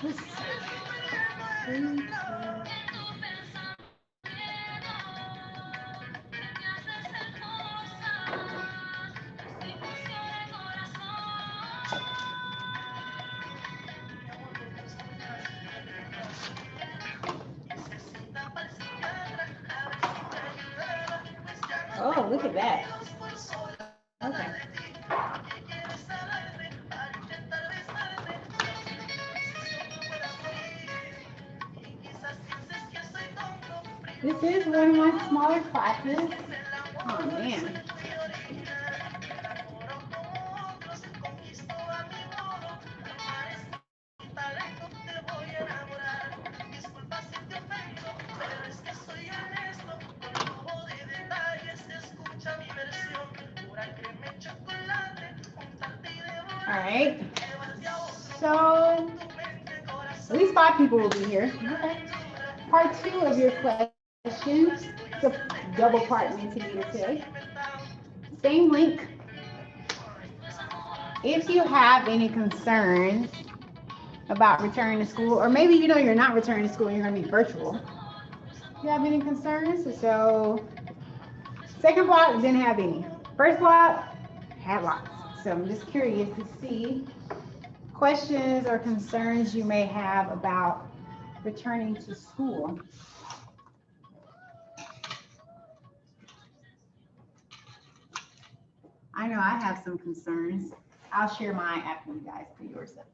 Let's see. Oh, look at that. Okay. This is one of my smaller classes. Oh man. All right. So at least 5 people will be here. Okay. Part two of your questions. It's a double part meant to be today. Same link. If you have any concerns about returning to school, or maybe you know you're not returning to school and you're going to be virtual, if you have any concerns, so second block didn't have any. First block had lots. So I'm just curious to see questions or concerns you may have about returning to school. I know I have some concerns. I'll share mine after you guys put yours up.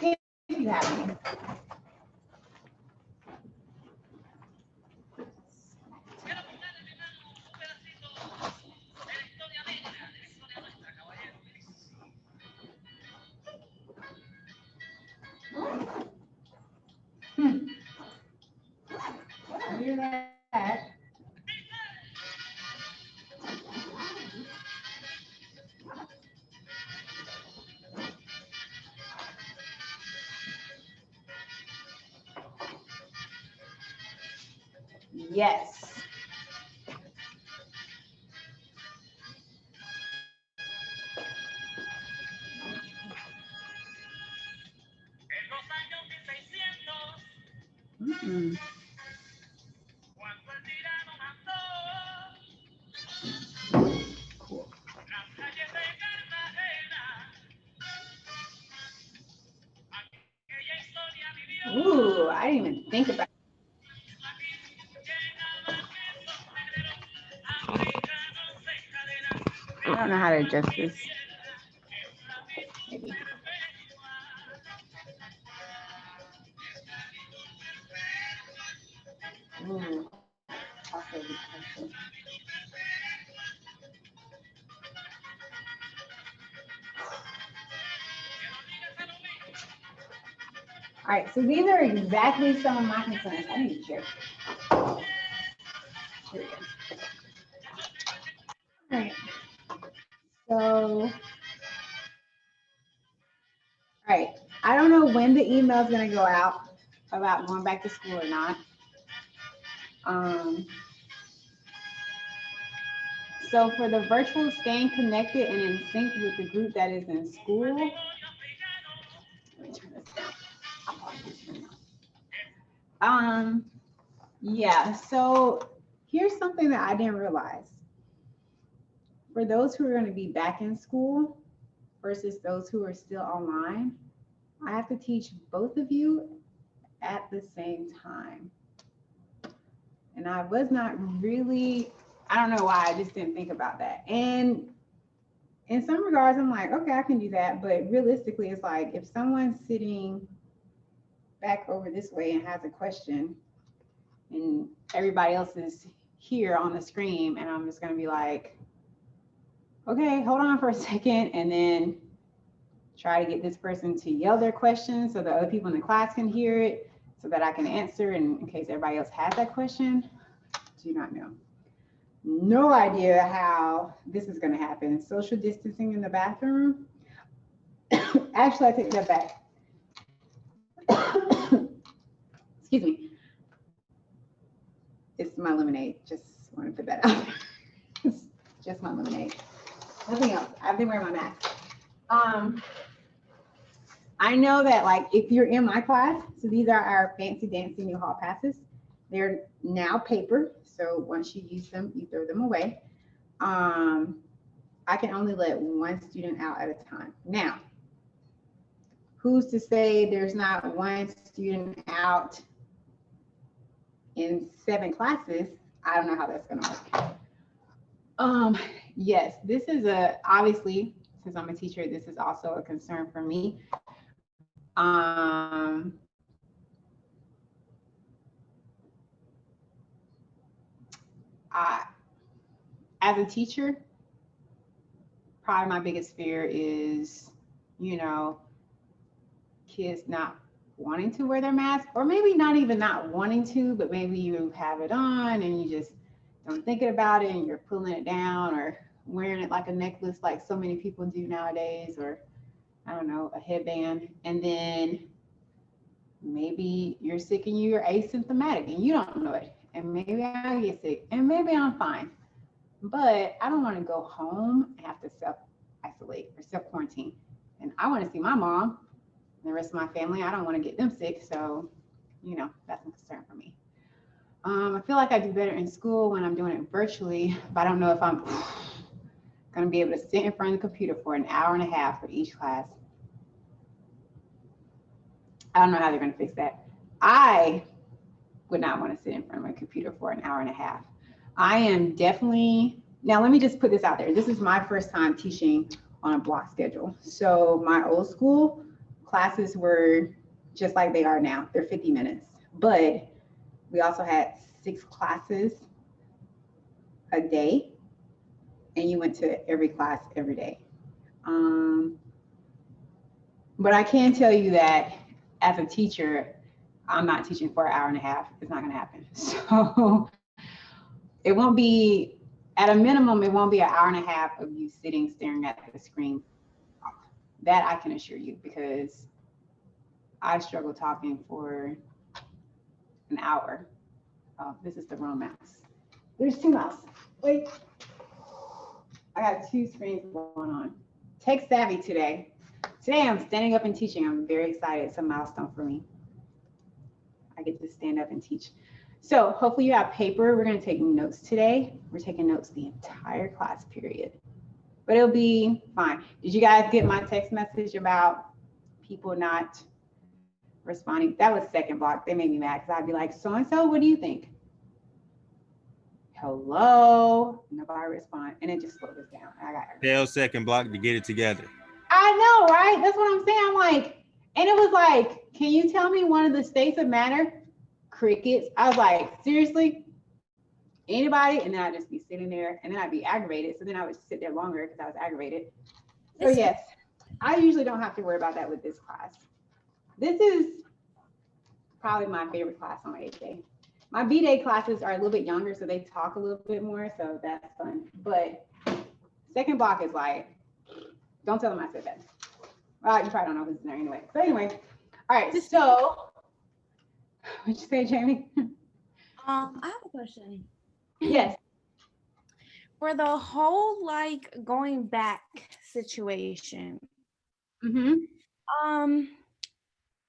If you have any. Hmm. Hear that? Yes. Mm-mm. Cool. Ooh, I didn't even think about. I don't know how to adjust this. Maybe. Ooh, also be careful. All right, so these are exactly some of my concerns. I need to share. Here we go. All right, so, all right. I don't know when the email is going to go out about going back to school or not. Um, so for the virtual staying connected and in sync with the group that is in school, let me turn this down. Yeah, so here's something that I didn't realize. For those who are going to be back in school versus those who are still online, I have to teach both of you at the same time. And I was not really, I don't know why, I just didn't think about that. And in some regards, I'm like, okay, I can do that. But realistically, it's like if someone's sitting back over this way and has a question, and everybody else is here on the screen, and I'm just going to be like, okay, hold on for a second, and then try to get this person to yell their question so the other people in the class can hear it so that I can answer in case everybody else has that question. Do not know. No idea how this is going to happen. Social distancing in the bathroom. Actually, I take that back. Excuse me. It's my lemonade. Just want to put that out. It's just my lemonade. Nothing else. I've been wearing my mask. Um, I know that like if you're in my class, so these are our fancy dancy new hall passes. They're now paper, so once you use them, you throw them away. Um, I can only let one student out at a time. Now, who's to say there's not one student out in 7 classes? I don't know how that's gonna work. Yes, this is obviously, since I'm a teacher, this is also a concern for me. I, as a teacher, probably my biggest fear is, you know, kids not wanting to wear their mask, or maybe not even not wanting to, but maybe you have it on and you just don't think about it and you're pulling it down or wearing it like a necklace like so many people do nowadays, or I don't know, a headband. And then maybe you're sick and you're asymptomatic and you don't know it. And maybe I get sick and maybe I'm fine. But I don't want to go home and have to self-isolate or self-quarantine. And I want to see my mom and the rest of my family. I don't want to get them sick. So, that's a concern for me. I feel like I do better in school when I'm doing it virtually, but I don't know if I'm going to be able to sit in front of the computer for an hour and a half for each class. I don't know how they're going to fix that. I would not want to sit in front of my computer for an hour and a half. I am definitely, now let me just put this out there. This is my first time teaching on a block schedule. So my old school classes were just like they are now. They're 50 minutes, but we also had 6 classes a day and you went to every class every day. But I can tell you that as a teacher, I'm not teaching for an hour and a half. It's not going to happen. So it won't be, at a minimum, it won't be an hour and a half of you sitting staring at the screen. That I can assure you, because I struggle talking for an hour. Oh, this is the wrong mouse. There's 2 mouses. Wait. I got 2 screens going on. Tech savvy today. Today I'm standing up and teaching. I'm very excited. It's a milestone for me. I get to stand up and teach. So hopefully you have paper. We're going to take notes today. We're taking notes the entire class period, but it'll be fine. Did you guys get my text message about people not responding? That was second block. They made me mad because I'd be like, so-and-so, what do you think? Hello, nobody respond, and it just slowed us down. I got Tell second block to get it together. I know, right? That's what I'm saying. I'm like, and it was like, can you tell me one of the states of matter? Crickets. I was like, seriously? Anybody? And then I'd just be sitting there and then I'd be aggravated. So then I would sit there longer because I was aggravated. So yes, I usually don't have to worry about that with this class. This is probably my favorite class on A day. My B day classes are a little bit younger, so they talk a little bit more, so that's fun. But second block is like, don't tell them I said that. Well, you probably don't know who's in there anyway. So anyway, all right, so what'd you say, Jamie? I have a question. Yes. For the whole like going back situation,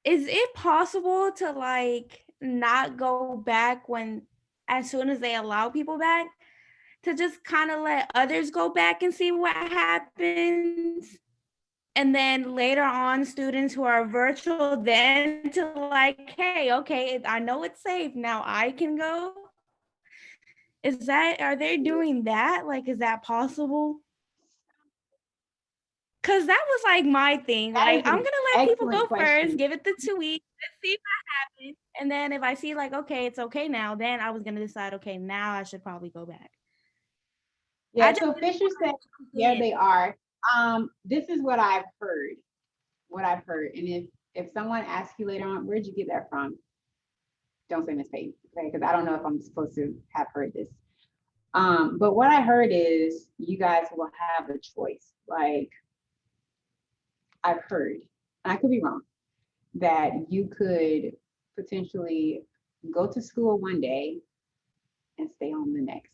is it possible to like not go back when as soon as they allow people back, to just kind of let others go back and see what happens? And then later on, students who are virtual, then to like, hey, okay, I know it's safe now, I can go. Are they doing that? Like, is that possible? Because that was like my thing. Like, I'm gonna let people go first, give it the 2 weeks, let's see what happens. And then if I see like, okay, it's okay now, then I was gonna decide, okay, now I should probably go back. Yeah, so Fisher said, yeah, they are. This is what I've heard. And if someone asks you later on, where'd you get that from? Don't say Miss Payton, okay? Because I don't know if I'm supposed to have heard this. But what I heard is you guys will have a choice. Like, I've heard, and I could be wrong, that you could potentially go to school one day and stay home the next.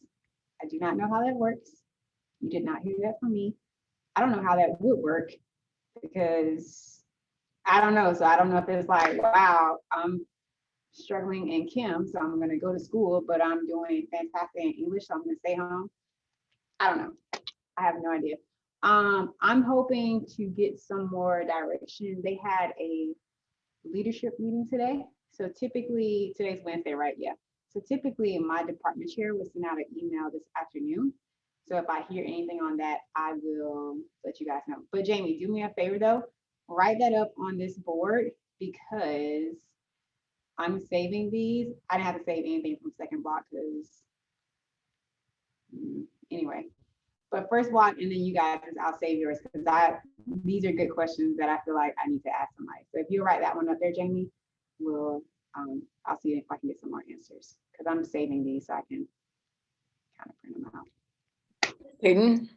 I do not know how that works. You did not hear that from me. I don't know how that would work because I don't know. So I don't know if it's like, wow, I'm struggling in Chem, so I'm gonna go to school, but I'm doing fantastic in English, so I'm gonna stay home. I don't know. I have no idea. I'm hoping to get some more direction. They had a leadership meeting today. So typically, today's Wednesday, right? Yeah. So typically, my department chair will send out an email this afternoon. So if I hear anything on that, I will let you guys know. But Jamie, do me a favor though, write that up on this board because I'm saving these. I didn't have to save anything from second block because anyway. But first block, and then you guys, I'll save yours because these are good questions that I feel like I need to ask somebody. So if you write that one up there, Jamie, we'll I'll see if I can get some more answers because I'm saving these so I can kind of print them out. Peyton,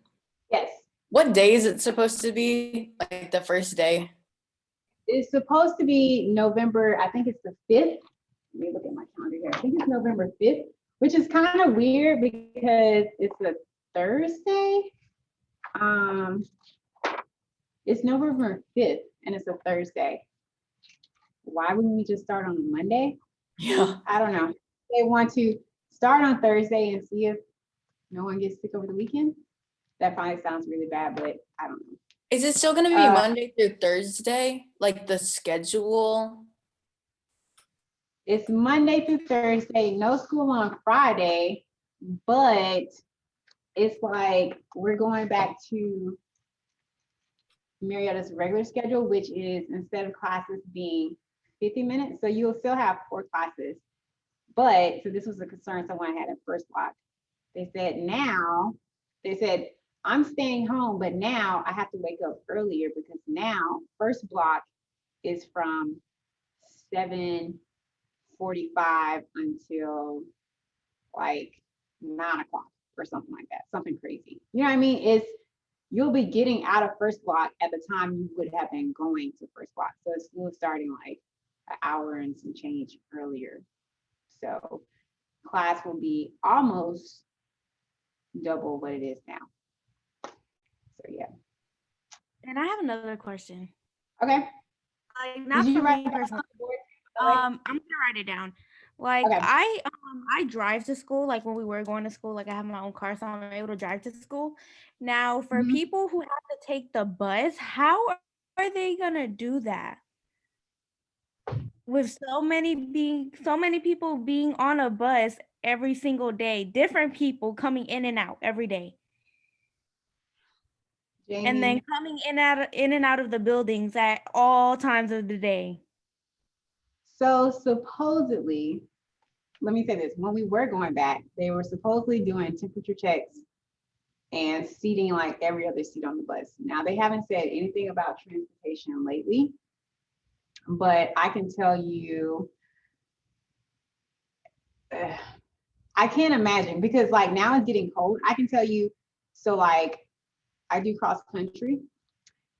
Yes, what day is it supposed to be? Like the first day? it's supposed to be November. I think it's the 5th. Let me look at my calendar here. I think it's November 5th, which is kind of weird because it's a Thursday. It's November 5th and it's a Thursday. Why wouldn't we just start on a Monday? Yeah. I don't know. They want to start on Thursday and see if no one gets sick over the weekend. That probably sounds really bad, but I don't know. Is it still gonna be Monday through Thursday? Like the schedule? It's Monday through Thursday, no school on Friday, but it's like we're going back to Marietta's regular schedule, which is instead of classes being 50 minutes, so you'll still have 4 classes. But, so this was a concern someone had at first block. They said, I'm staying home, but now I have to wake up earlier because now first block is from 7:45 until like 9 o'clock or something like that, something crazy. You know what I mean? You'll be getting out of first block at the time you would have been going to first block. So it's school starting like an hour and some change earlier. So class will be almost double what it is now. So yeah. And I have another question. Okay. Like not for me personally. I'm gonna write it down. Like Okay. I drive to school, like when we were going to school, like I have my own car, so I'm able to drive to school. Now, for people who have to take the bus, how are they gonna do that? With so many people being on a bus every single day, different people coming in and out every day. Jamie. And then coming in and out of the buildings at all times of the day. So supposedly, let me say this, when we were going back, they were supposedly doing temperature checks and seating like every other seat on the bus. Now they haven't said anything about transportation lately, but I can tell you, I can't imagine because like now it's getting cold. I can tell you, so like I do cross country.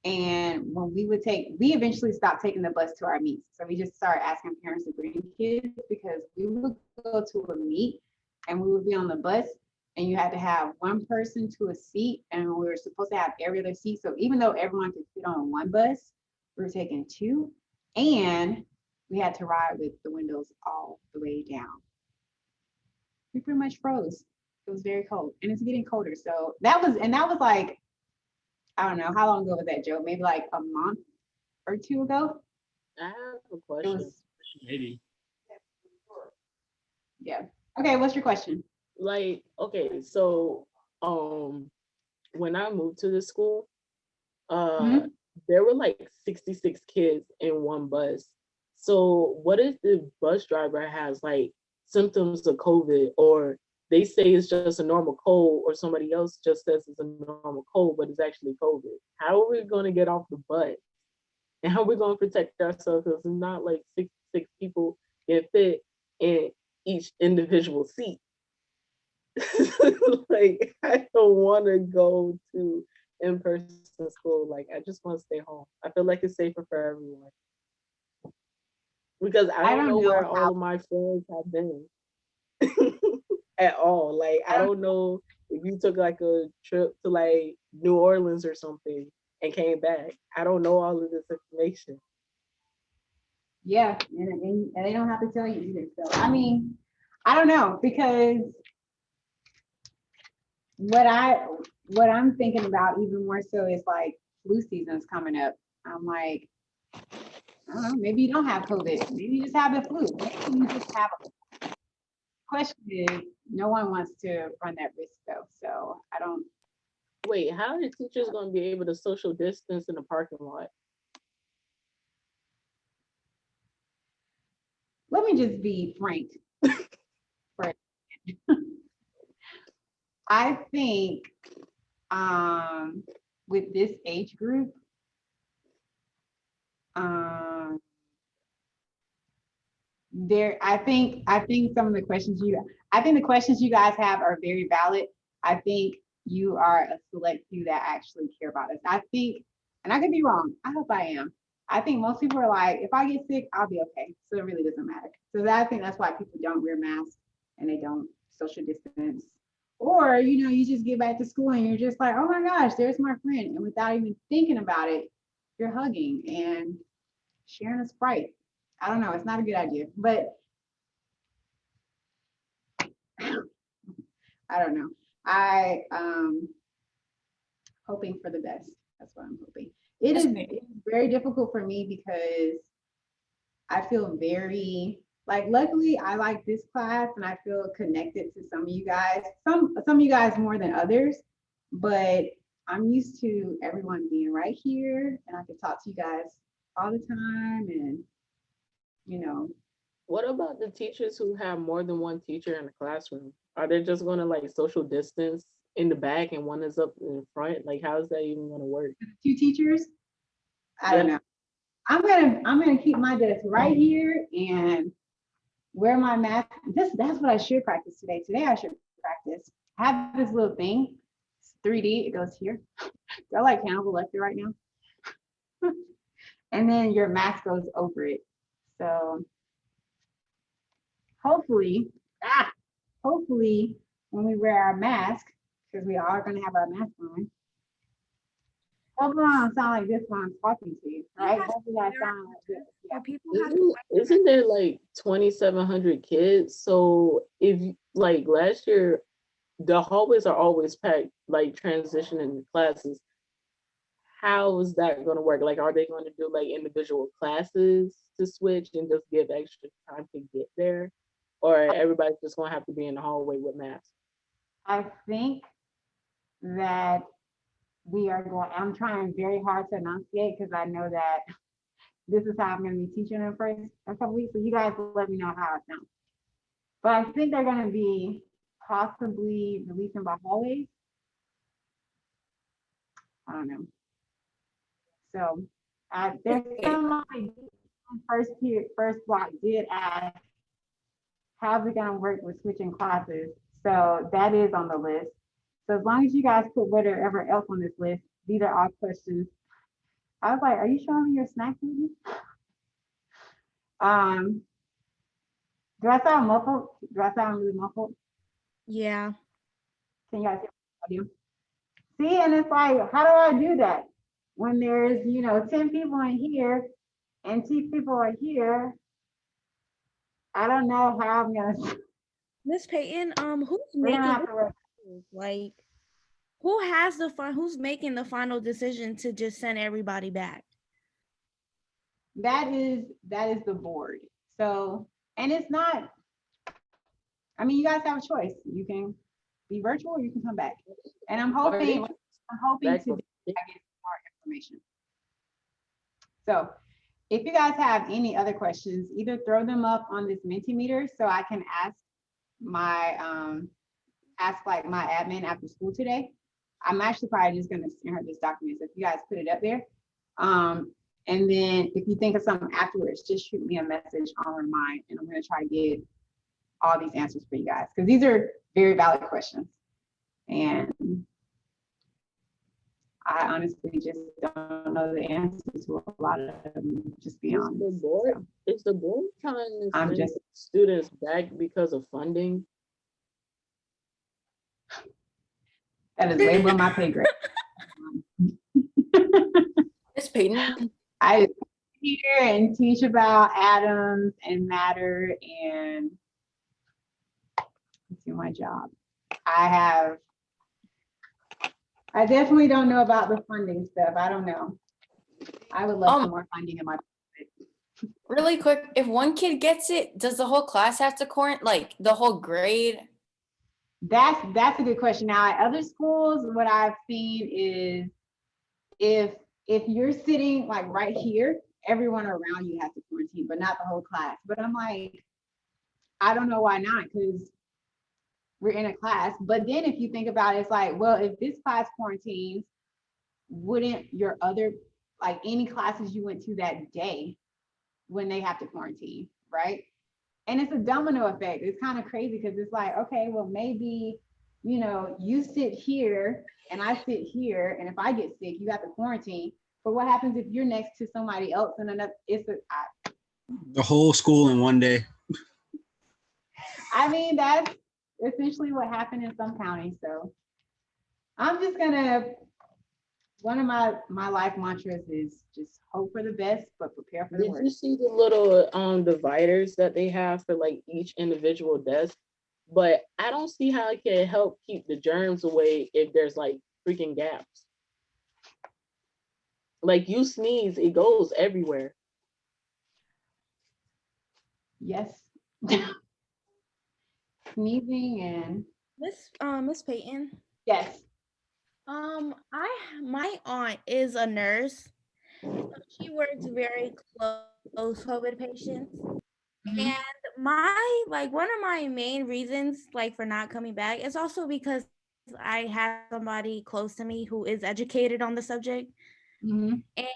And when we eventually stopped taking the bus to our meets. So we just started asking parents to bring kids because we would go to a meet and we would be on the bus and you had to have one person to a seat and we were supposed to have every other seat. So even though everyone could fit on one bus, we were taking 2 and we had to ride with the windows all the way down. We pretty much froze. It was very cold and it's getting colder. So that was like, I don't know, how long ago was that, Joe? Maybe like a month or 2 ago? I have a question. Maybe. Yeah. Okay, what's your question? Like, okay, so when I moved to the school, there were like 66 kids in one bus. So what if the bus driver has like symptoms of COVID, or they say it's just a normal cold, or somebody else just says it's a normal cold, but it's actually COVID? How are we going to get off the bus? And how are we going to protect ourselves? Because it's not like 66 people get fit in each individual seat. Like, I don't want to go to in-person school. Like, I just want to stay home. I feel like it's safer for everyone. Because I don't know where all of my friends have been at all. Like, I don't know if you took like a trip to like New Orleans or something and came back. I don't know all of this information. Yeah, and they don't have to tell you either. So I mean, I don't know, because what I'm thinking about even more so is like flu season's coming up. I'm like, I don't know, maybe you don't have COVID. Maybe you just have the flu. Maybe you just have a question is no one wants to run that risk though. So I don't. Wait, how are the teachers going to be able to social distance in the parking lot? Let me just be frank. I think with this age group, I think some of the questions I think the questions you guys have are very valid. I think you are a select few that actually care about us. I think, and I could be wrong, I hope I am. I think most people are like, if I get sick, I'll be okay. So it really doesn't matter. So I think that's why people don't wear masks and they don't social distance. Or, you just get back to school and you're just like, oh my gosh, there's my friend. And without even thinking about it, you're hugging and sharing a Sprite. I don't know, it's not a good idea, but I don't know. I hoping for the best. That's what I'm hoping. It's very difficult for me because I feel very like, luckily I like this class and I feel connected to some of you guys. Some of you guys more than others, but I'm used to everyone being right here and I can talk to you guys all the time and What about the teachers who have more than one teacher in the classroom? Are they just going to like social distance in the back and one is up in front? Like, how is that even going to work? 2 teachers. I don't know. I'm gonna keep my desk right here and wear my mask. That's what I should practice today. Today I should practice. I have this little thing. It's 3D. It goes here. They're like Hannibal Lecter right now. And then your mask goes over it. So hopefully when we wear our mask, because we are gonna have our mask on. Hopefully I don't sound like this when I'm talking to you, right? Hopefully I sound like this. Yeah. People have to Isn't there like 2,700 kids? So if like last year, the hallways are always packed, like transitioning classes. How is that going to work? Like, are they going to do like individual classes to switch and just give extra time to get there? Or everybody's just going to have to be in the hallway with masks? I think that I'm trying very hard to enunciate because I know that this is how I'm going to be teaching in the first a couple weeks. So you guys will let me know how it sounds. But I think they're going to be possibly releasing by hallways. I don't know. So there's somebody first block did ask, how's it going to work with switching classes? So that is on the list. So as long as you guys put whatever else on this list, these are all questions. I was like, are you showing me your snack food? Do I sound muffled? Do I sound really muffled? Yeah. Can you guys hear me? See, and it's like, how do I do that? When there's, 10 people in here and 2 people are here, I don't know how I'm gonna. Miss Peyton, who's We're gonna have making to work. like who's making the final decision to just send everybody back? That is the board. So, and it's not, I mean, you guys have a choice. You can be virtual or you can come back. And I'm hoping to get more information. So if you guys have any other questions, either throw them up on this Mentimeter so I can ask my my admin after school today. I'm actually probably just gonna send her this document. So if you guys put it up there. And then if you think of something afterwards, just shoot me a message on Remind and I'm gonna try to get all these answers for you guys because these are very valid questions. And I honestly just don't know the answer to a lot of them, just be honest. Is the board trying to send students back because of funding? That is way above my pay grade. Miss Peyton, I here and teach about atoms and matter and do my job. I definitely don't know about the funding stuff. I don't know. I would love some more funding in my. Really quick, if one kid gets it, does the whole class have to quarantine, like the whole grade? That's a good question. Now at other schools, what I've seen is if you're sitting like right here, everyone around you has to quarantine, but not the whole class. But I'm like, I don't know why not, because we're in a class. But then if you think about it, it's like, well, if this class quarantines, wouldn't your other, like any classes you went to that day, when they have to quarantine, right? And it's a domino effect. It's kind of crazy because it's like, okay, well, maybe, you sit here and I sit here, and if I get sick, you have to quarantine. But what happens if you're next to somebody else and another? The whole school in one day. I mean, that's essentially what happened in some counties. So I'm just gonna. One of my life mantras is just hope for the best, but prepare for the Did worst. you see the little dividers that they have for like each individual desk? But I don't see how it can help keep the germs away if there's like freaking gaps. Like you sneeze, it goes everywhere. Yes. Sneezing and Miss Peyton. yes. My aunt is a nurse. So she works very close with patients. Mhm. And one of my main reasons like for not coming back is also because I have somebody close to me who is educated on the subject. Mhm. And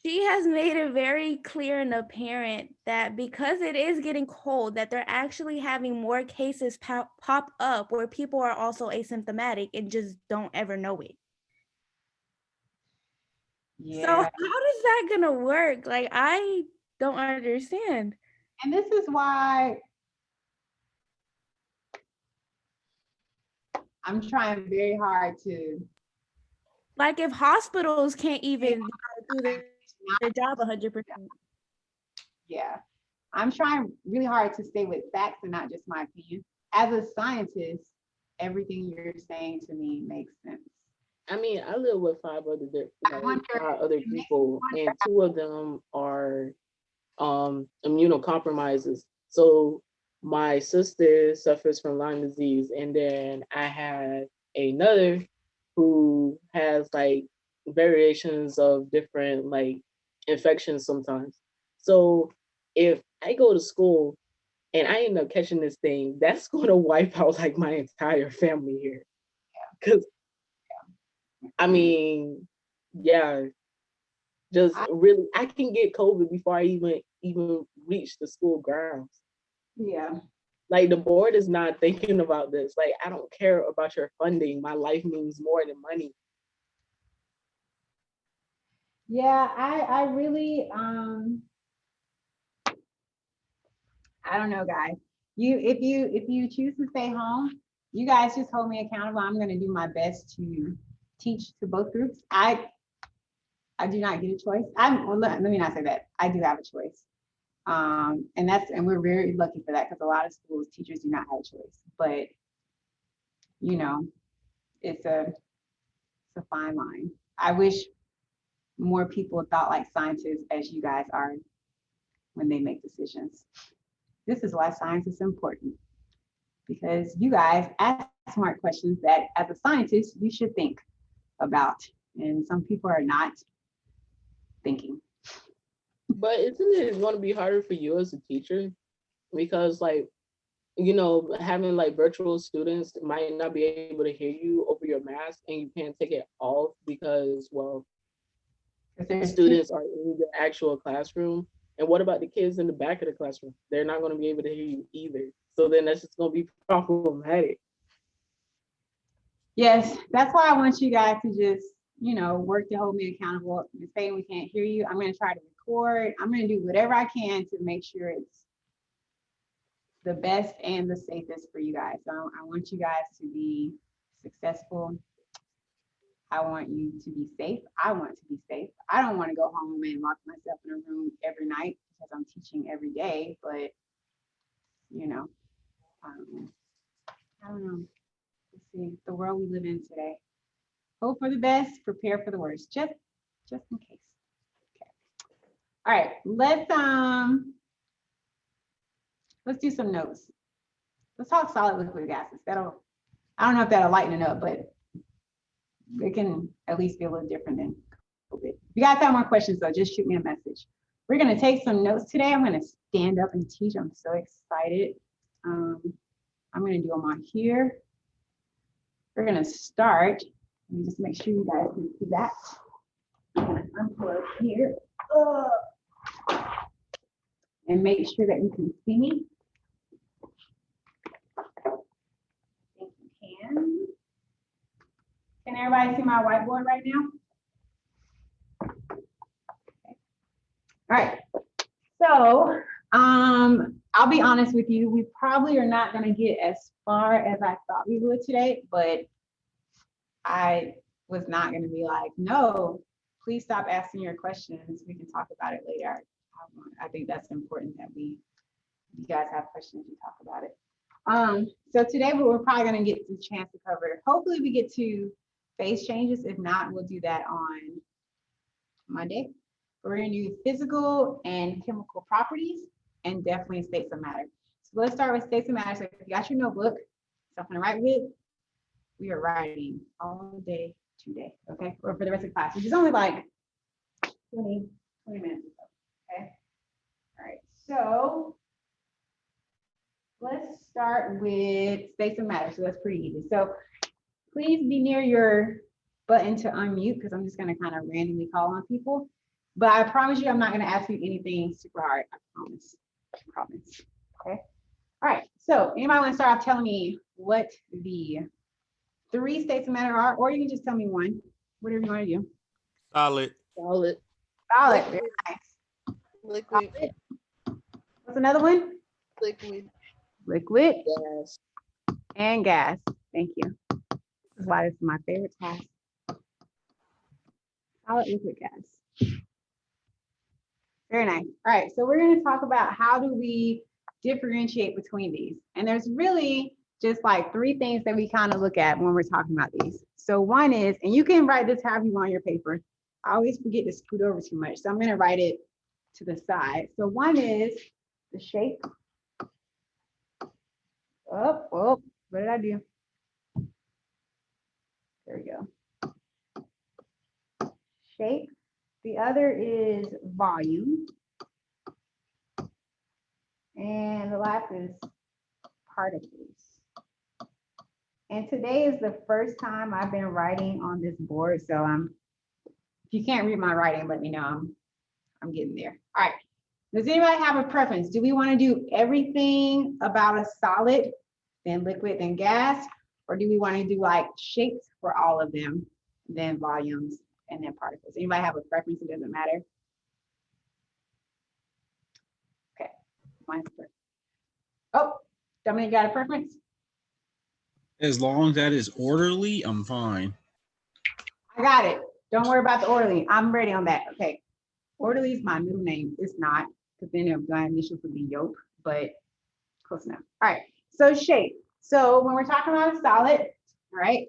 she has made it very clear and apparent that because it is getting cold, that they're actually having more cases pop up where people are also asymptomatic and just don't ever know it. So how Yeah. is that gonna work? Like, I don't understand. And this is why I'm trying very hard to. Like, if hospitals can't even do their job 100%. Yeah. I'm trying really hard to stay with facts and not just my opinion. As a scientist, everything you're saying to me makes sense. I mean, I live with I wonder, five other it makes me people, wonder. and two of them are immunocompromises. So my sister suffers from Lyme disease, and then I had another who has like variations of different like infections sometimes. So if I go to school and I end up catching this thing, that's going to wipe out like my entire family here. Because I mean, yeah, just I, really, I can get COVID before I even reach the school grounds. yeah. Like the board is not thinking about this. Like I don't care about your funding. My life means more than money. Yeah, I really I don't know, guys. If you choose to stay home, you guys just hold me accountable. I'm gonna do my best to teach to both groups. I do not get a choice. Well, let me not say that. I do have a choice. And we're very lucky for that because a lot of schools teachers do not have a choice. But you know, it's a fine line. I wish more people thought like scientists as you guys are when they make decisions. This is why science is important because you guys ask smart questions that as a scientist you should think about. And some people are not thinking. But isn't it going to be harder for you as a teacher? Because like, having like virtual students might not be able to hear you over your mask and you can't take it off because, well, students are in the actual classroom. And what about the kids in the back of the classroom? They're not going to be able to hear you either. So then that's just going to be problematic. Yes, that's why I want you guys to just, work to hold me accountable. You're saying we can't hear you. I'm going to try to record. I'm going to do whatever I can to make sure it's the best and the safest for you guys. So I want you guys to be successful. I want you to be safe. I want to be safe. I don't want to go home and lock myself in a room every night because I'm teaching every day. But, you know, I don't know. Let's see the world we live in today. Hope for the best, prepare for the worst, just in case. Okay. All right, let's do some notes. Let's talk solid liquid gases. I don't know if that'll lighten it up, but it can at least be a little different than COVID. If you guys have more questions though, just shoot me a message. We're gonna take some notes today. I'm gonna stand up and teach. I'm so excited. I'm gonna do them on here. We're gonna start. Let me just make sure you guys can see that. I'm gonna unplug here. And make sure that you can see me. I think you can. Can everybody see my whiteboard right now? Okay. All right. So I'll be honest with you, we probably are not going to get as far as I thought we would today, but I was not going to be like, no, please stop asking your questions. We can talk about it later. I think that's important that you guys have questions, you talk about it. So today we're probably going to get the chance to cover, hopefully we get to phase changes. If not, we'll do that on Monday. We're going to do physical and chemical properties and definitely states of matter. So let's start with states of matter. So if you got your notebook, something to write with, we are writing all day today, okay? Or for the rest of the class, which is only like 20 minutes or so, okay? All right, so let's start with states of matter. So that's pretty easy. So please be near your button to unmute because I'm just going to kind of randomly call on people. But I promise you, I'm not going to ask you anything super hard. I promise. I promise. Okay. All right. So anybody want to start off telling me what the 3 states of matter are, or you can just tell me one, whatever you want to do. Solid. Solid. Solid. Very nice. Liquid. Solid. What's another one? Liquid. Liquid Gas. and gas. Thank you. This is why this is my favorite class. Solid, liquid, gas. Very nice. All right, so we're going to talk about how do we differentiate between these. And there's really just like 3 things that we kind of look at when we're talking about these. So one is, and you can write this however you want on your paper. I always forget to scoot over too much, so I'm going to write it to the side. So one is the shape. Oh, what did I do? There we go. Shape. The other is volume. And the last is particles. And today is the first time I've been writing on this board. So if you can't read my writing, let me know. I'm getting there. All right. Does anybody have a preference? Do we want to do everything about a solid, then liquid, then gas? Or do we want to do like shapes for all of them, then volumes, and then particles? Anybody have a preference? It doesn't matter. Okay. Mine's perfect. Oh, Dominic got a preference? As long as that is orderly, I'm fine. I got it. Don't worry about the orderly. I'm ready on that. Okay. Orderly is my middle name. It's not, because then my initials would be Yoke, but close enough. All right. So shape. So when we're talking about a solid, all right,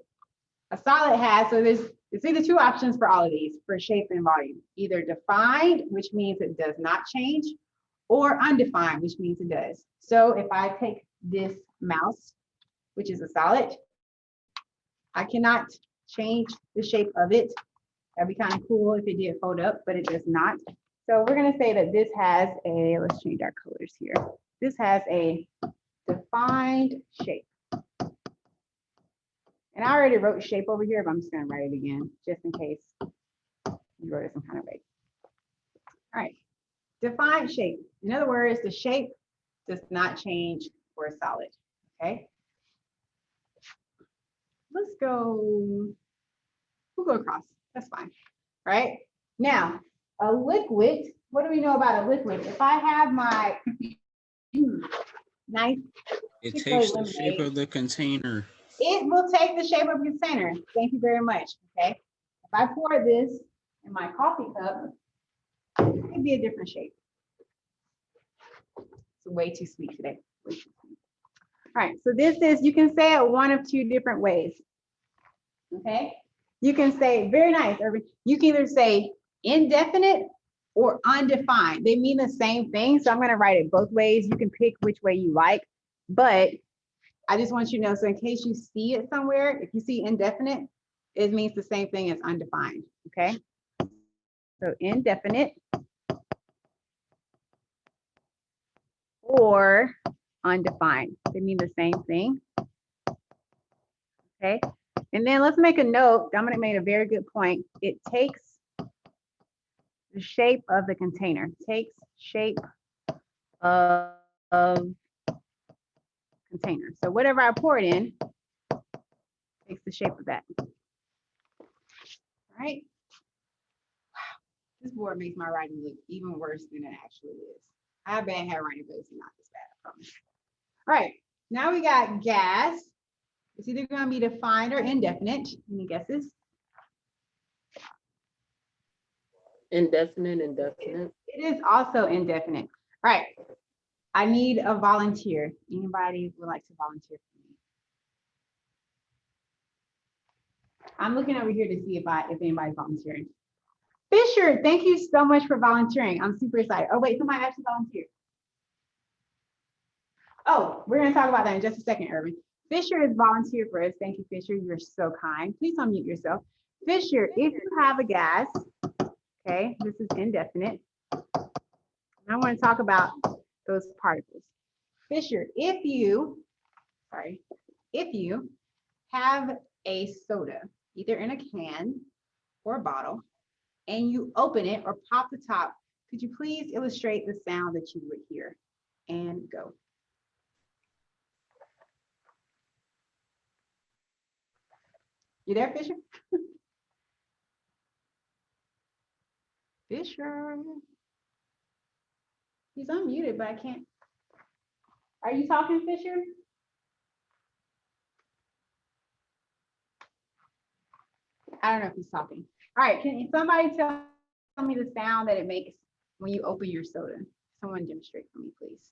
a solid has, so it's either 2 options for all of these, for shape and volume. Either defined, which means it does not change, or undefined, which means it does. So if I take this mouse, which is a solid, I cannot change the shape of it. That'd be kind of cool if it did fold up, but it does not. So we're gonna say that this has a, let's change our colors here. This has a defined shape. And I already wrote shape over here, but I'm just gonna write it again, just in case you wrote it some kind of way. All right, defined shape. In other words, the shape does not change for a solid, okay? Let's go, we'll go across, that's fine, right? Now, a liquid, what do we know about a liquid? If I have my nice It Chick-fil-A takes the lemonade, shape of the container. it will take the shape of the container. Thank you very much, okay? I pour this in my coffee cup, it could be a different shape. It's way too sweet today. Way too sweet. All right, so this is, you can say it one of two different ways. Okay, you can say, very nice, Irvin. You can either say indefinite or undefined. They mean the same thing. So I'm going to write it both ways. You can pick which way you like, but I just want you to know, so in case you see it somewhere, if you see indefinite, it means the same thing as undefined. Okay, so indefinite or undefined, they mean the same thing. Okay, and then let's make a note. Dominic made a very good point. It takes the shape of the container, takes shape of container. So whatever I pour it in takes the shape of that. All right. Wow. This board makes my writing look even worse than it actually is. I have bad handwriting, but it's not this bad, I promise. All right, now we got gas. It's either going to be defined or indefinite. Any guesses? Indefinite, indefinite. It is also indefinite. All right, I need a volunteer. Anybody would like to volunteer for me? I'm looking over here to see if anybody's volunteering. Fisher, thank you so much for volunteering. I'm super excited. Oh wait, somebody actually volunteered. Oh, we're going to talk about that in just a second, Irvin. Fisher has volunteered for us. Thank you, Fisher. You're so kind. Please unmute yourself. Fisher, if you have a gas, okay, this is indefinite. I want to talk about those particles. Fisher, if you have a soda, either in a can or a bottle, and you open it or pop the top, could you please illustrate the sound that you would hear? And go. You there, Fisher? Fisher. He's unmuted, but I can't. Are you talking, Fisher? I don't know if he's talking. All right, can somebody tell me the sound that it makes when you open your soda? Someone demonstrate for me, please.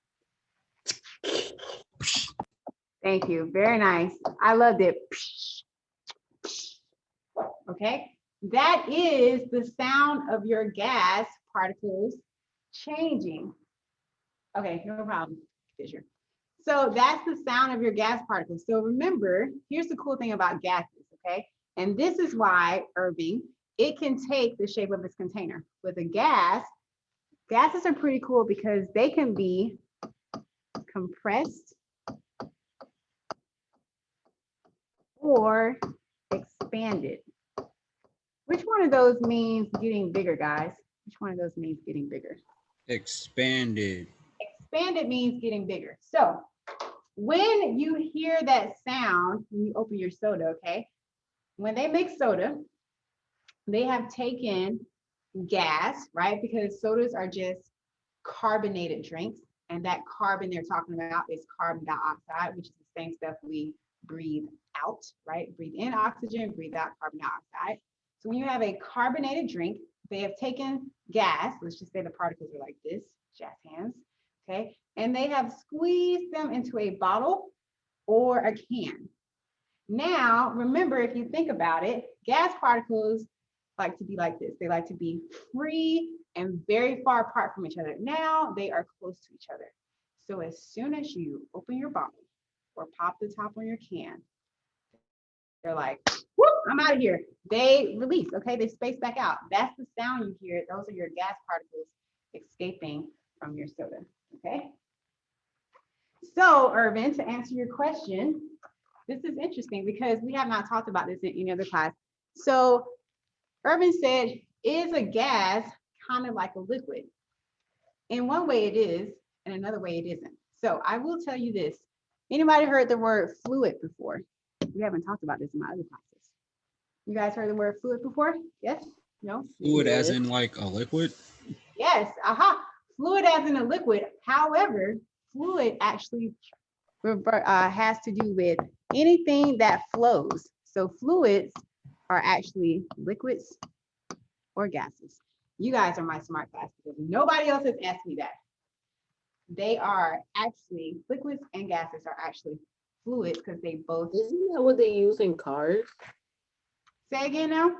Thank you, very nice. I loved it. Okay, that is the sound of your gas particles changing. Okay, no problem, Fisher. So that's the sound of your gas particles. So remember, here's the cool thing about gases, okay? And this is why, Irving, it can take the shape of this container. With a gas, gases are pretty cool because they can be compressed or expanded. Which one of those means getting bigger, guys? Which one of those means getting bigger? Expanded. Expanded means getting bigger. So when you hear that sound, when you open your soda, okay? When they make soda, they have taken gas, right? Because sodas are just carbonated drinks. And that carbon they're talking about is carbon dioxide, which is the same stuff we breathe out, right? Breathe in oxygen, breathe out carbon dioxide. So when you have a carbonated drink, they have taken gas, let's just say the particles are like this, jazz hands, okay? And they have squeezed them into a bottle or a can. Now, remember, if you think about it, gas particles like to be like this. They like to be free and very far apart from each other. Now they are close to each other. So as soon as you open your bottle or pop the top on your can, they're like, whoop, I'm out of here. They release, okay? They space back out. That's the sound you hear. Those are your gas particles escaping from your soda, okay? So, Irvin, to answer your question, this is interesting because we have not talked about this in any other class. So, Irvin said, is a gas kind of like a liquid? In one way it is, and another way it isn't. So I will tell you this. Anybody heard the word fluid before? We haven't talked about this in my other classes. You guys heard the word fluid before? Yes? No? Fluid as in like a liquid? Yes, aha. Fluid as in a liquid. However, fluid actually has to do with anything that flows. So fluids are actually liquids or gases? You guys are my smart class because nobody else has asked me that. They are actually liquids and gases are actually fluids because they both. Isn't that what they use in cars? Say again now.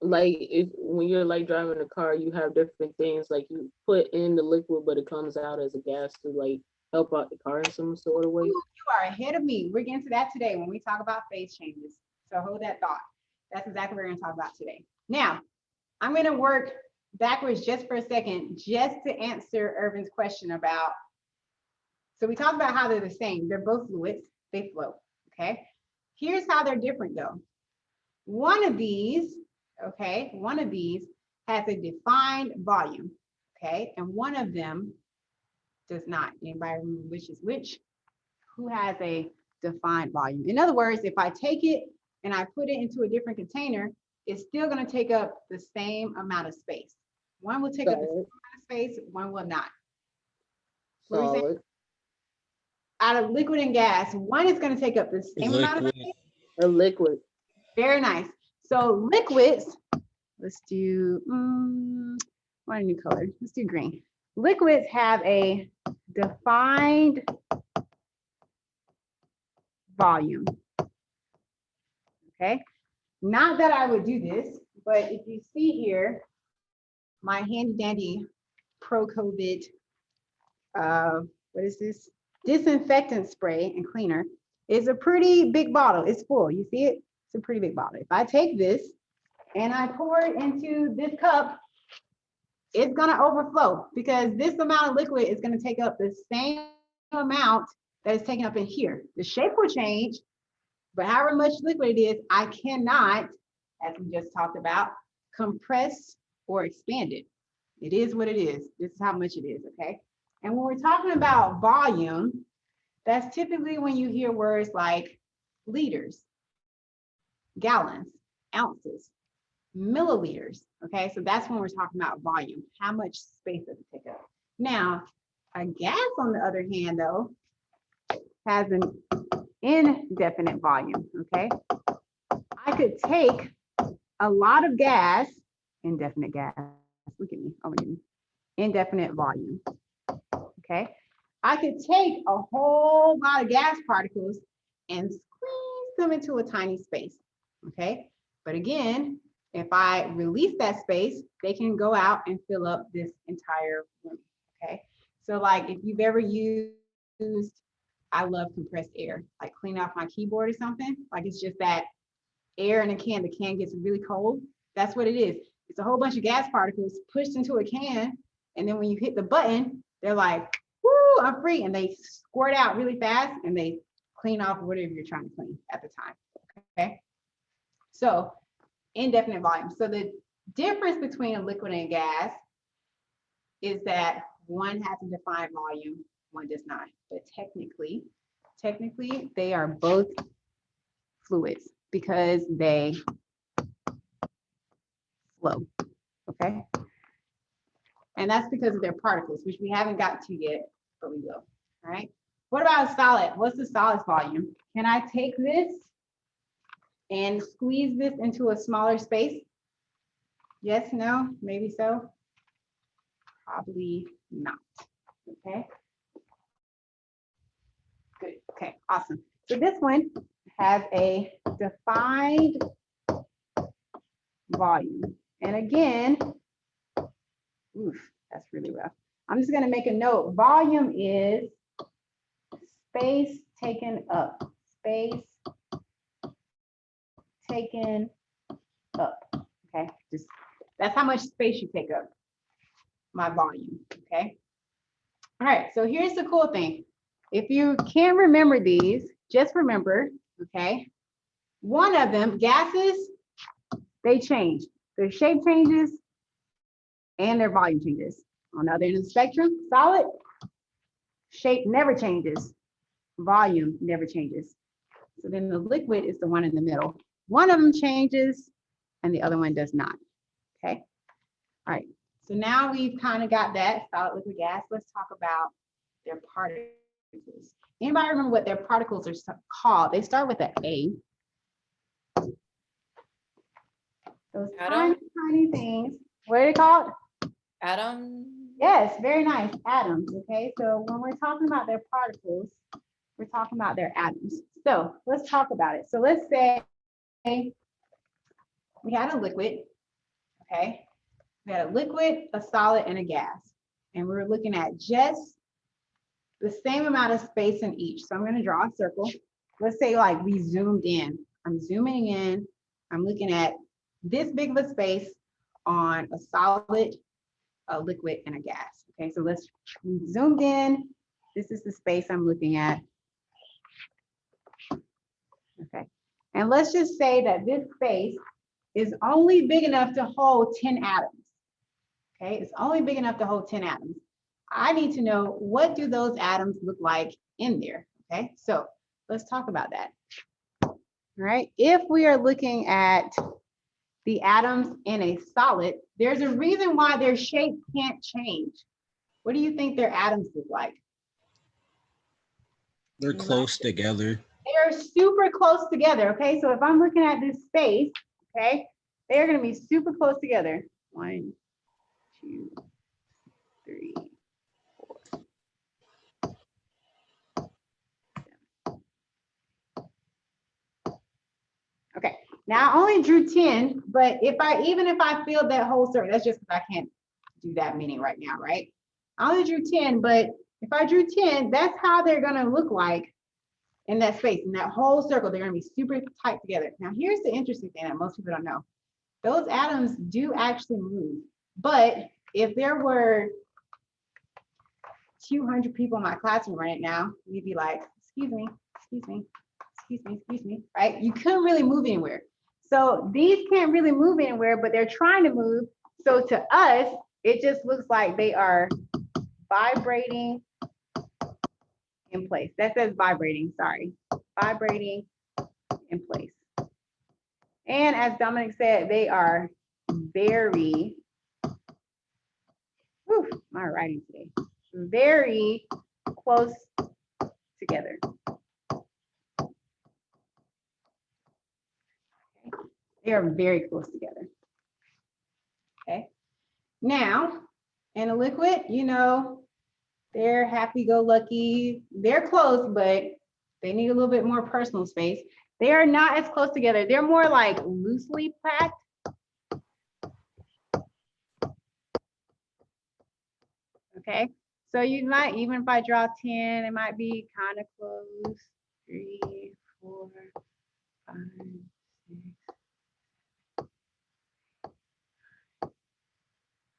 Like if when you're like driving a car, you have different things like you put in the liquid, but it comes out as a gas to like help out the car in some sort of way. You are ahead of me. We're getting to that today when we talk about phase changes. So hold that thought. That's exactly what we're going to talk about today. Now, I'm going to work backwards just for a second, just to answer Irvin's question about. So we talked about how they're the same. They're both fluids. They flow. Okay. Here's how they're different though. One of these has a defined volume, okay? And one of them does not. Anybody remember which is which? Who has a defined volume? In other words, if I take it and I put it into a different container, it's still gonna take up the same amount of space. One will take up the same amount of space, one will not. What were you saying? Solid. Out of liquid and gas, one is gonna take up the same amount of space. A liquid. Very nice. So liquids, let's do, what a new color? Let's do green. Liquids have a defined volume. Okay. Not that I would do this, but if you see here, my handy dandy pro-COVID, what is this? Disinfectant spray and cleaner is a pretty big bottle. It's full. You see it? It's a pretty big bottle. If I take this and I pour it into this cup, it's gonna overflow because this amount of liquid is gonna take up the same amount that is taken up in here. The shape will change, but however much liquid it is, I cannot, as we just talked about, compress or expand it. It is what it is. This is how much it is, okay? And when we're talking about volume, that's typically when you hear words like liters, gallons, ounces, milliliters, okay? So that's when we're talking about volume. How much space does it take up? Now, a gas, on the other hand, though, has an indefinite volume, okay? I could take a lot of gas, indefinite gas, look at me, oh my goodness, indefinite volume, okay? I could take a whole lot of gas particles and squeeze them into a tiny space, okay? But again, if I release that space, they can go out and fill up this entire room, okay? So like if you've ever used, I love compressed air, like clean off my keyboard or something, like it's just that air in a can, the can gets really cold. That's what it is. It's a whole bunch of gas particles pushed into a can. And then when you hit the button, they're like, woo, I'm free. And they squirt out really fast and they clean off whatever you're trying to clean at the time, okay? So indefinite volume. So the difference between a liquid and a gas is that one has a defined volume, one does not. But technically, they are both fluids because they flow, okay? And that's because of their particles, which we haven't got to yet, but we will, all right? What about a solid? What's the solid's volume? Can I take this and squeeze this into a smaller space? Yes, no, maybe so? Probably not, okay? Good, okay, awesome. So this one has a defined volume. And again, oof, that's really rough. I'm just gonna make a note. Volume is space taken up, space taken up, okay? Just, that's how much space you take up, my volume, okay? All right, so here's the cool thing. If you can't remember these, just remember, okay? One of them, gases, they change. Their shape changes and their volume changes. On the other end of the spectrum, solid, shape never changes, volume never changes. So then the liquid is the one in the middle. One of them changes and the other one does not, okay? All right, so now we've kind of got that, solid, liquid, gas. Let's talk about their particles. Anybody remember what their particles are called? They start with an A. Those Atom? tiny things. What are they called? Adam. Yes, very nice. Atoms. Okay, so when we're talking about their particles, we're talking about their atoms. So let's talk about it. So let's say we had a liquid. Okay, we had a liquid, a solid, and a gas, and we were looking at just the same amount of space in each. So I'm going to draw a circle. Let's say like we zoomed in. I'm zooming in. I'm looking at this big of a space on a solid, a liquid, and a gas. Okay, so we zoomed in. This is the space I'm looking at. Okay, and let's just say that this space is only big enough to hold 10 atoms. Okay, it's only big enough to hold 10 atoms. I need to know, what do those atoms look like in there? Okay, so let's talk about that. All right, if we are looking at the atoms in a solid, there's a reason why their shape can't change. What do you think their atoms look like? They're close together. They're super close together, okay? So if I'm looking at this space, okay, they're gonna be super close together. 1, 2, 3, 4. Okay, now I only drew 10, but even if I filled that whole circle, that's just because I can't do that many right now, right? I only drew 10, but if I drew 10, that's how they're gonna look like in that space, in that whole circle. They're gonna be super tight together. Now here's the interesting thing that most people don't know. Those atoms do actually move, but if there were 200 people in my classroom right now, you'd be like, excuse me, excuse me, excuse me, excuse me, right? You couldn't really move anywhere. So these can't really move anywhere, but they're trying to move. So to us, it just looks like they are vibrating in place. That says vibrating, sorry. Vibrating in place. And as Dominic said, they are very, whew, my writing today, very close together. They are very close together. Okay. Now, in a liquid, you know, they're happy-go-lucky. They're close, but they need a little bit more personal space. They are not as close together. They're more like loosely packed. Okay. So you might, even if I draw 10, it might be kind of close. 3, 4, 5, 6.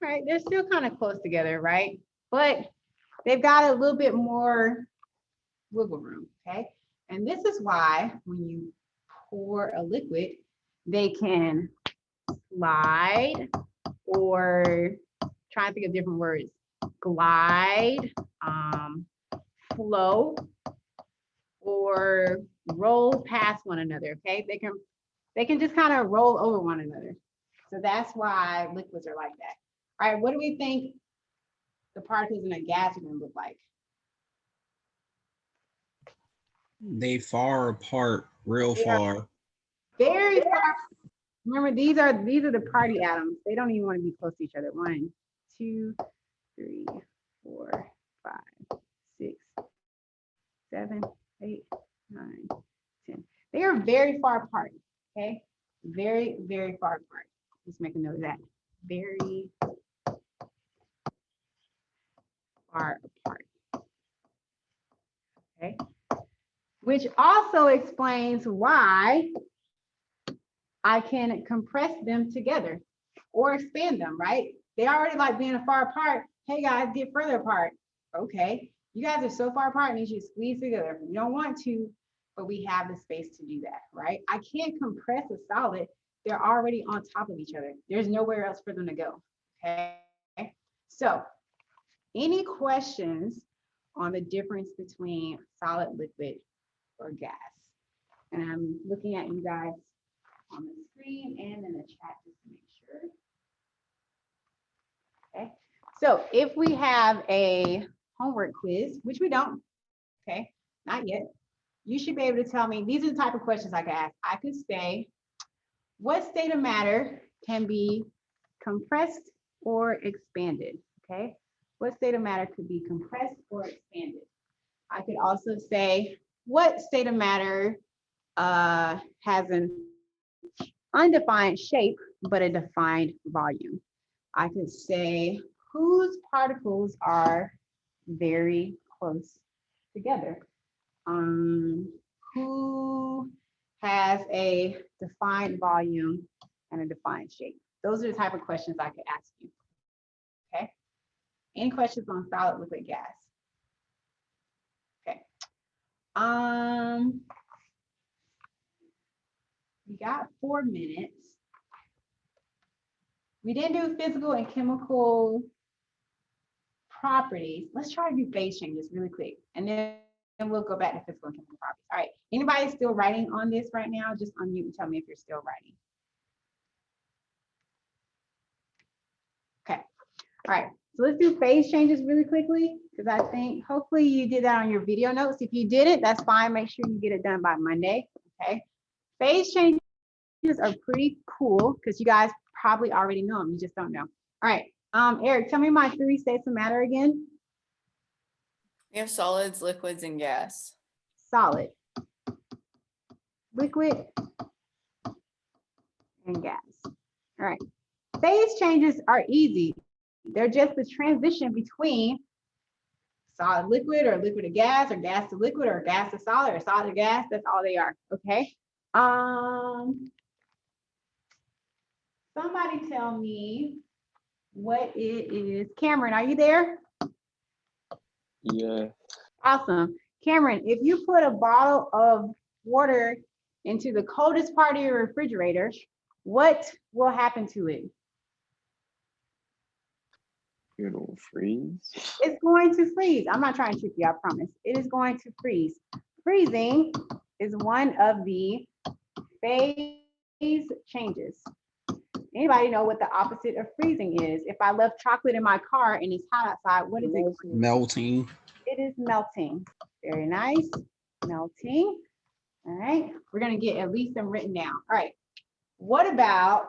Right, they're still kind of close together, right? But they've got a little bit more wiggle room, okay? And this is why when you pour a liquid, they can slide, or try to think of different words, glide, flow, or roll past one another, okay? They can just kind of roll over one another. So that's why liquids are like that. All right, what do we think the particles in a gas are going to look like? They far apart, real far. Very far. Remember, these are the party atoms. They don't even want to be close to each other. 1, 2, 3, 4, 5, 6, 7, 8, 9, 10. They are very far apart. Okay, very, very far apart. Just make a note of that. Very far apart. Okay, which also explains why I can compress them together or expand them, right? They already like being far apart. Hey guys, get further apart. Okay, you guys are so far apart and you should squeeze together. You don't want to, but we have the space to do that, right? I can't compress a solid. They're already on top of each other. There's nowhere else for them to go, okay? So any questions on the difference between solid, liquid, or gas? And I'm looking at you guys on the screen and in the chat just to make sure. Okay, so if we have a homework quiz, which we don't, okay, not yet, you should be able to tell me, these are the type of questions I could ask. I could say, what state of matter can be compressed or expanded, okay? What state of matter could be compressed or expanded? I could also say, what state of matter has an undefined shape, but a defined volume? I could say, whose particles are very close together? Who has a defined volume and a defined shape? Those are the type of questions I could ask you. Okay. Any questions on solid, liquid, gas? Okay. We got 4 minutes. We didn't do physical and chemical properties. Let's try to do phase changes really quick, and then we'll go back to physical and chemical properties. All right. Anybody still writing on this right now? Just unmute and tell me if you're still writing. Okay. All right. So let's do phase changes really quickly, because I think hopefully you did that on your video notes. If you didn't, that's fine. Make sure you get it done by Monday. Okay. Phase changes are pretty cool because you guys probably already know them. You just don't know. All right. Eric, tell me my 3 states of matter again. We have solids, liquids, and gas. Solid, liquid, and gas. All right. Phase changes are easy. They're just the transition between solid liquid, or liquid to gas, or gas to liquid, or gas to solid, or solid to gas. That's all they are. Okay. Somebody tell me what it is. Cameron, are you there? Yeah. Awesome. Cameron, if you put a bottle of water into the coldest part of your refrigerator, what will happen to it? It'll freeze. It's going to freeze. I'm not trying to trick you, I promise. It is going to freeze. Freezing is one of the phase changes. Anybody know what the opposite of freezing is? If I left chocolate in my car and it's hot outside, what is it? Melting. It is melting. Very nice. Melting. All right. We're going to get at least them written down. All right. What about,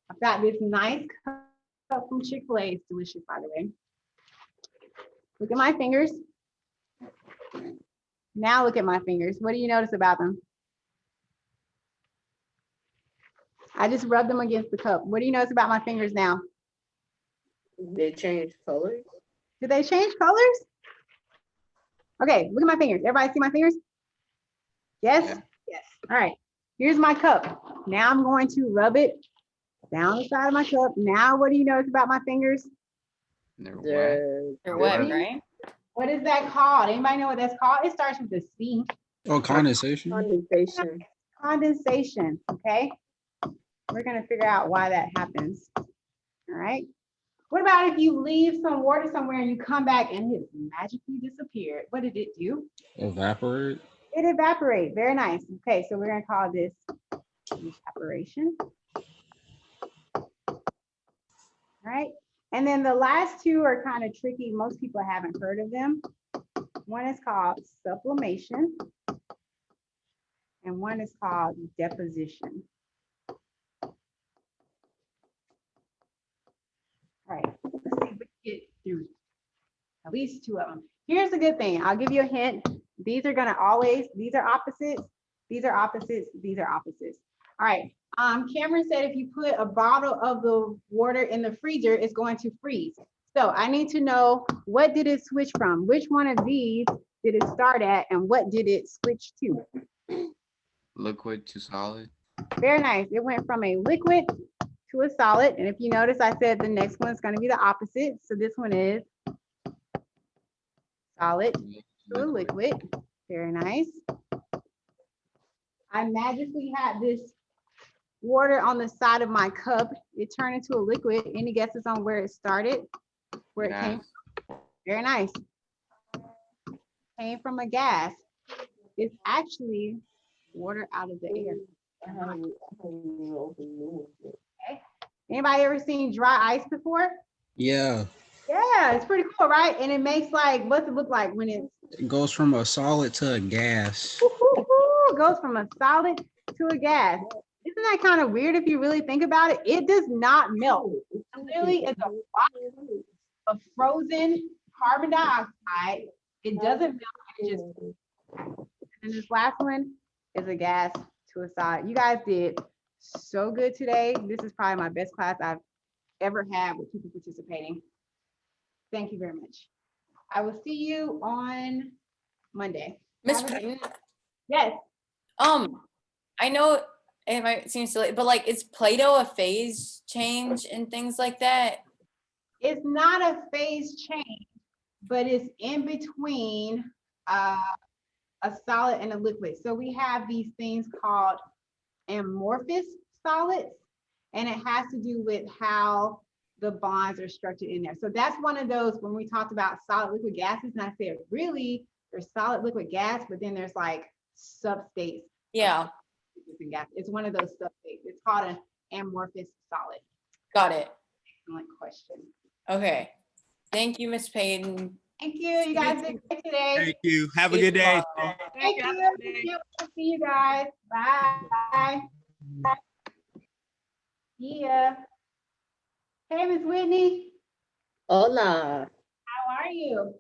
I've got this nice cup from Chick-fil-A. It's delicious, by the way. Look at my fingers. Now look at my fingers. What do you notice about them? I just rubbed them against the cup. What do you notice about my fingers now? They change colors. Did they change colors? Okay, look at my fingers. Everybody see my fingers? Yes? Yeah. Yes. All right, here's my cup. Now I'm going to rub it down the side of my cup. Now, what do you notice about my fingers? They're wet. They're wet, Really? right? What is that called? Anybody know what that's called? It starts with a C. Oh, condensation. Condensation. Condensation, okay? We're gonna figure out why that happens. All right. What about if you leave some water somewhere and you come back and it magically disappeared? What did it do? Evaporate. It evaporates. Very nice. Okay, so we're gonna call this evaporation. All right. And then the last two are kind of tricky. Most people haven't heard of them. One is called sublimation, and one is called deposition. All right, let's see if we can get through at least 2 of them. Here's a good thing. I'll give you a hint. These are gonna always, these are opposites, these are opposites, these are opposites. All right, Cameron said if you put a bottle of the water in the freezer, it's going to freeze. So I need to know, what did it switch from? Which one of these did it start at, and what did it switch to? Liquid to solid. Very nice. It went from a liquid to a solid. And if you notice, I said the next one is going to be the opposite. So this one is solid to a liquid. Very nice. I magically had this water on the side of my cup. It turned into a liquid. Any guesses on where it started? Where it came from? Very nice. Came from a gas. It's actually water out of the air. Okay. Anybody ever seen dry ice before? Yeah. Yeah, it's pretty cool, right? And it makes like, what's it look like when it's, It goes from a solid to a gas. it goes from a solid to a gas. Isn't that kind of weird if you really think about it? It does not melt. Literally, it's a box of frozen carbon dioxide. It doesn't melt. It just. And this last one is a gas to a solid. You guys did so good today. This is probably my best class I've ever had with people participating. Thank you very much. I will see you on Monday. Miss Have a- Payton, Yes. I know it might seem silly, but like, is Play-Doh a phase change and things like that? It's not a phase change, but it's in between a solid and a liquid. So we have these things called amorphous solids, and it has to do with how the bonds are structured in there. So that's one of those when we talked about solid liquid gases, and I said, really, there's solid liquid gas, but then there's like substates. Yeah, Gas. It's one of those substates. It's called an amorphous solid. got it. Excellent question. Okay. Thank you, Miss Payton. Thank you. You guys did great today. Thank you. Have a good day. Thank you. See you guys. Bye. Yeah. Hey, Miss Whitney. Hola. How are you?